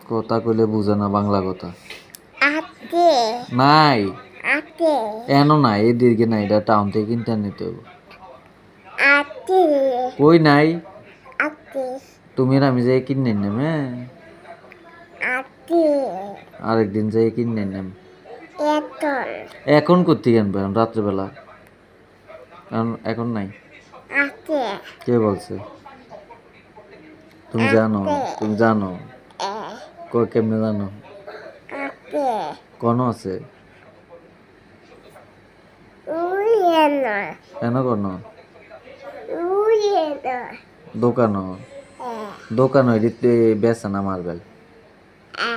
কথা কইলে বুঝে না বাংলা কথা। আতে নাই আতে এনো নাই এদিকে নাই, এটা টাউন থেকে কিনতে নিতে হবে। আতে কই নাই আতে তুমি আর আমি যাই কিনে নেমে, আতে আরেকদিন যাই কিনে নেম। এতন এখন করতে আনবে এখন রাত্রেবেলা, এখন নাই। আতে কে বলছে? তুমি জানো, তুমি জানো এ কেমনে জানো? আতে কোন আছে উইয়েনা কেন কোন উইয়েনা দোকান, এ দোকান এদিকে বেচে না মার্বেল, এ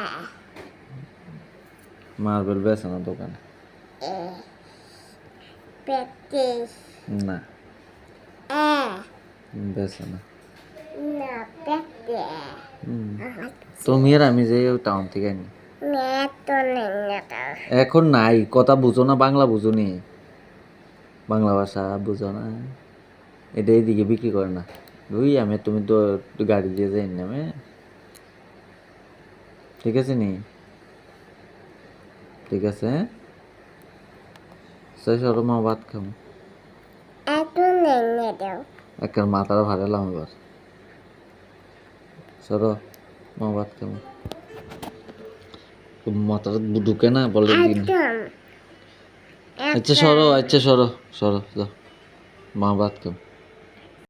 মার্বেল বেচে না দোকানে। এ পেটিস না এ বেচে না। না পেটে তুমি আর আমি যে টাউন থেকে আনি। মেতন এখন নাই, কথা বুঝো না, বাংলা বুঝো নি, বাংলা ভাষা বুঝো না, এটা এইদিকে বিক্রি করে না। ওই আমি তুমি তো গাড়ি দিয়ে যাই নামে, ঠিক আছে নি? ঠিক আছে, হ্যাঁ সরো মা, ভাত খাবো। এত নেনে দাও একটা মাথাটা ভাড়ালাম এবার, সরো মা, ভাত খাবো। মাথাটা ঢুকে না বলে দিন। একদম আচ্ছা সরো, আচ্ছা সরো, সরো যাও, মা ভাত খাবো।